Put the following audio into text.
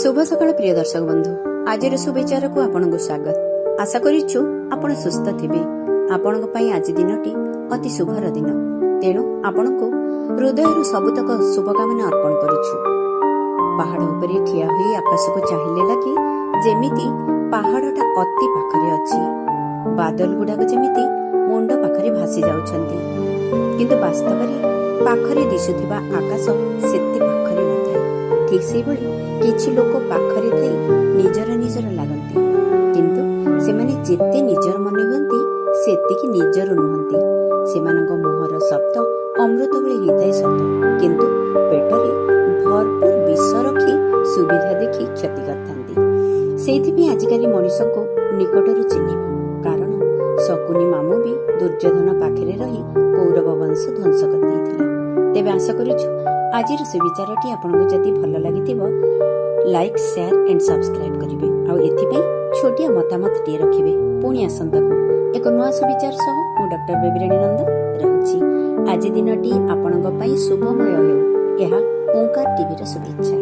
शुभ सकाळ प्रिय दर्शक बंधु आज शुभेचार को आपन को स्वागत। आशा करिछु आपण सुस्थ थिबे। आपन पई आज दिनटी अति शुभर दिन, तेणु आपण को हृदय सबुतक शुभकामना अर्पण करिछु। पहाड़ उपरे ठिया होई आकाश को चाहिले लगी जेमिति पहाड़टा अति पाखरे अछि। बादल गुडाक जेमिति मुंड पाखरे भासी जाउछंती, किंतु वास्तव में पाखरे दिसुथिबा आकाश सेते पाखरे नथाय। ठीक से भली किछि लोक पाखरे थई निजर निजर लागंती, किंतु सेमाने जेते निजर मने हुंती सेतिकी निजर नुहंती। सेमानक मुहर शब्द अमृत भली हिताय सत, किंतु पेटरे भरपूर विष रखी सुविधा देखि क्षति करथांती। सेइथिपि आजिकाली मनुष्य को निकटरू चिन्हिब, कारण शकुनी मामू भी दुर्योधन पाखरे रही कौरव वंश ध्वंस कर देइथिला। तेबे आशा करिछु आजिर सुविचारटी आपनको जदि भल लागिथिबो लाइक शेयर एंड सब्सक्राइब करिवे आ एथिपई छोटिया मतामत टिए रखिवे। पुणी आसंताको एक नुआ सुविचार सह मु डॉक्टर बेबीराणी नंद रहउछि। आज दिनटी आपनको पई शुभमय हेउ, एहा ओंकार टीवी र शुभेच्छा।